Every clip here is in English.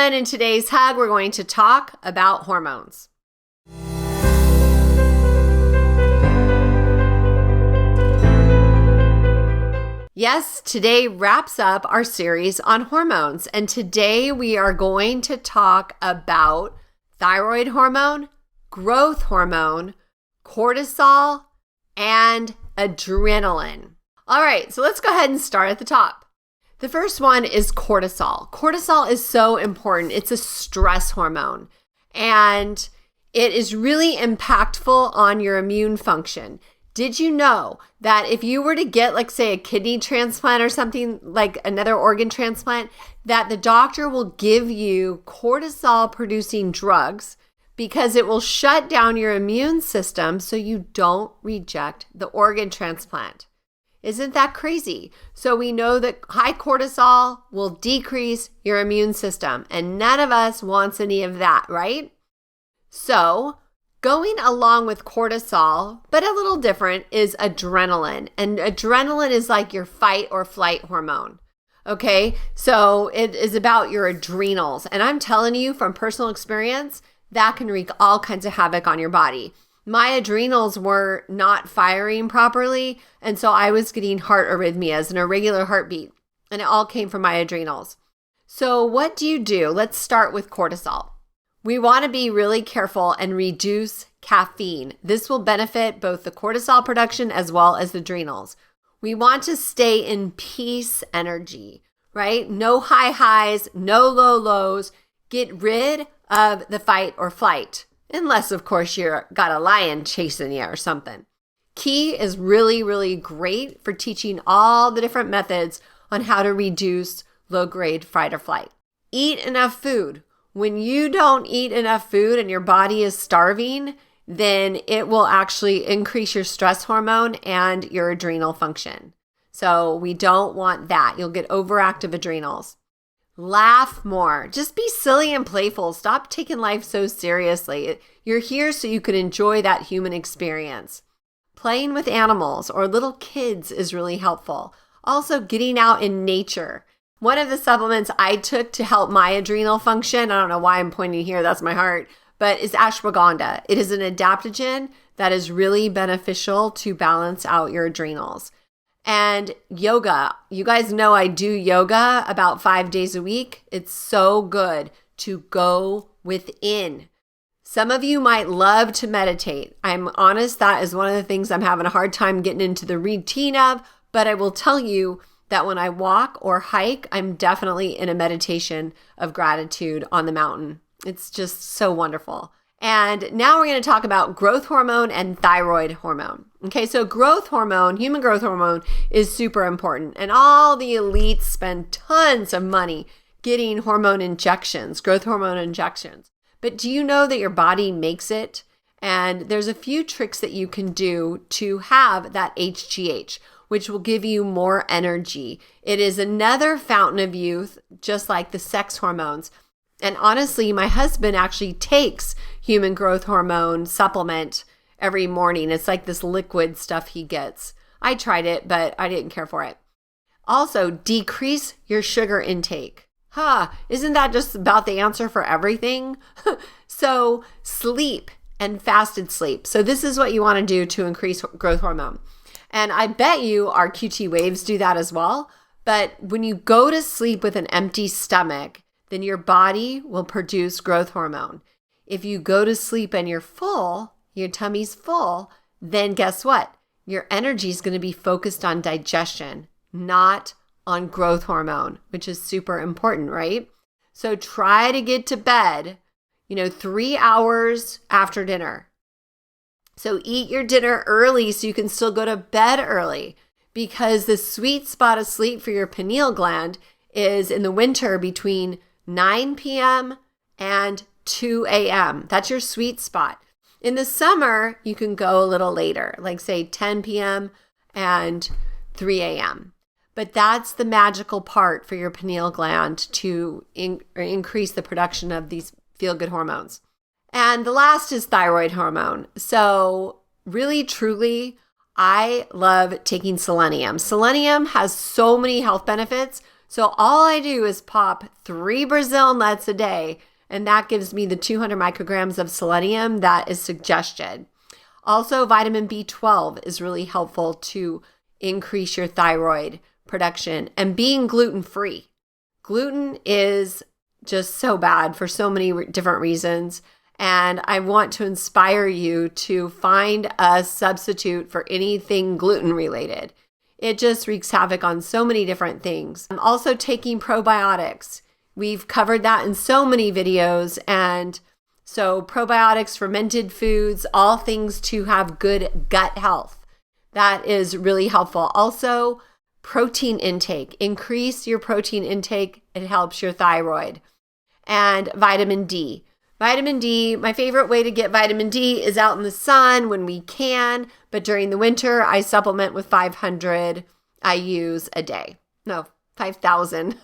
and in today's hug, we're going to talk about hormones. Yes, today wraps up our series on hormones, and today we are going to talk about thyroid hormone, growth hormone, cortisol, and adrenaline. All right, so let's go ahead and start at the top. The first one is cortisol. Cortisol is so important. It's a stress hormone, and it is really impactful on your immune function. Did you know that if you were to get, like, say, a kidney transplant or something, like another organ transplant, that the doctor will give you cortisol-producing drugs because it will shut down your immune system so you don't reject the organ transplant? Isn't that crazy? So we know that high cortisol will decrease your immune system, and none of us wants any of that, right? So going along with cortisol, but a little different, is adrenaline. And adrenaline is like your fight or flight hormone. Okay, so it is about your adrenals. And I'm telling you from personal experience, that can wreak all kinds of havoc on your body. My adrenals were not firing properly, and so I was getting heart arrhythmias, an irregular heartbeat, and it all came from my adrenals. So what do? Let's start with cortisol. We want to be really careful and reduce caffeine. This will benefit both the cortisol production as well as the adrenals. We want to stay in peace energy, right? No high highs, no low lows. Get rid of the fight or flight, unless, of course, you're got a lion chasing you or something. Key is really, really great for teaching all the different methods on how to reduce low-grade fight or flight. Eat enough food. When you don't eat enough food and your body is starving, then it will actually increase your stress hormone and your adrenal function. So we don't want that. You'll get overactive adrenals. Laugh more. Just be silly and playful. Stop taking life so seriously. You're here so you can enjoy that human experience. Playing with animals or little kids is really helpful. Also, getting out in nature. One of the supplements I took to help my adrenal function, I don't know why I'm pointing here, that's my heart, but is ashwagandha. It is an adaptogen that is really beneficial to balance out your adrenals. And yoga. You guys know I do yoga about 5 days a week. It's so good to go within. Some of you might love to meditate. I'm honest, that is one of the things I'm having a hard time getting into the routine of, but I will tell you that when I walk or hike, I'm definitely in a meditation of gratitude on the mountain. It's just so wonderful. And now we're going to talk about growth hormone and thyroid hormone. Okay, so growth hormone, human growth hormone, is super important. And all the elites spend tons of money getting hormone injections, growth hormone injections. But do you know that your body makes it? And there's a few tricks that you can do to have that HGH, which will give you more energy. It is another fountain of youth, just like the sex hormones. And honestly, my husband actually takes human growth hormone supplement every morning. It's like this liquid stuff he gets. I tried it, but I didn't care for it. Also, decrease your sugar intake. Isn't that just about the answer for everything? So sleep and fasted sleep. So this is what you want to do to increase growth hormone. And I bet you our QT waves do that as well. But when you go to sleep with an empty stomach, then your body will produce growth hormone. If you go to sleep and you're full, your tummy's full, then guess what? Your energy is going to be focused on digestion, not on growth hormone, which is super important, right? So try to get to bed, 3 hours after dinner. So eat your dinner early so you can still go to bed early, because the sweet spot of sleep for your pineal gland is in the winter between 9 p.m. and 2 a.m. That's your sweet spot. In the summer, you can go a little later, like say 10 p.m. and 3 a.m. But that's the magical part for your pineal gland to increase the production of these feel-good hormones. And the last is thyroid hormone. So really, truly, I love taking selenium. Selenium has so many health benefits. So all I do is pop 3 Brazil nuts a day, and that gives me the 200 micrograms of selenium that is suggested. Also, vitamin B12 is really helpful to increase your thyroid production, and being gluten-free. Gluten is just so bad for so many different reasons. And I want to inspire you to find a substitute for anything gluten related. It just wreaks havoc on so many different things. I'm also taking probiotics. We've covered that in so many videos. And so probiotics, fermented foods, all things to have good gut health. That is really helpful. Also, protein intake. Increase your protein intake. It helps your thyroid. And vitamin D. Vitamin D, my favorite way to get vitamin D is out in the sun when we can, but during the winter, I supplement with 500 IUs a day. No, 5,000.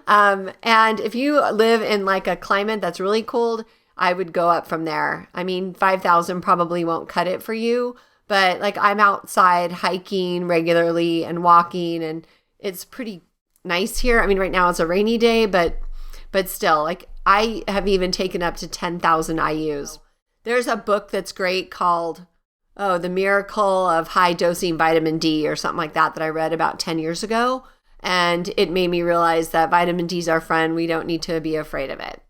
And if you live in like a climate that's really cold, I would go up from there. I mean, 5,000 probably won't cut it for you, but like I'm outside hiking regularly and walking, and it's pretty nice here. I mean, right now it's a rainy day, but still, like I have even taken up to 10,000 IUs. There's a book that's great called, The Miracle of High Dosing Vitamin D or something like that I read about 10 years ago. And it made me realize that vitamin D is our friend. We don't need to be afraid of it.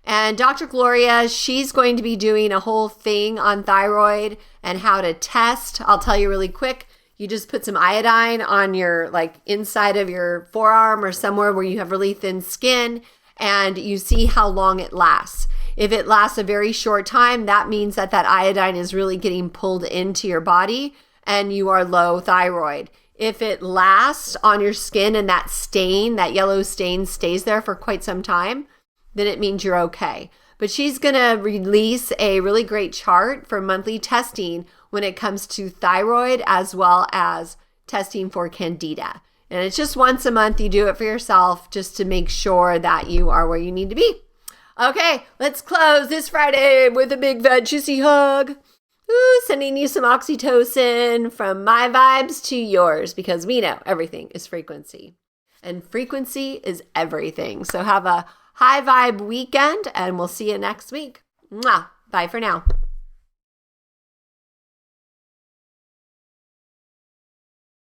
And Dr. Gloria, she's going to be doing a whole thing on thyroid and how to test. I'll tell you really quick. You just put some iodine on your like inside of your forearm or somewhere where you have really thin skin, and you see how long it lasts. If it lasts a very short time, that means that iodine is really getting pulled into your body and you are low thyroid. If it lasts on your skin and that stain, that yellow stain stays there for quite some time, then it means you're okay. But she's going to release a really great chart for monthly testing when it comes to thyroid as well as testing for candida. And it's just once a month. You do it for yourself just to make sure that you are where you need to be. Okay, let's close this Friday with a big fat juicy hug. Ooh, sending you some oxytocin from my vibes to yours, because we know everything is frequency. And frequency is everything. So have a high vibe weekend, and we'll see you next week. Mwah. Bye for now.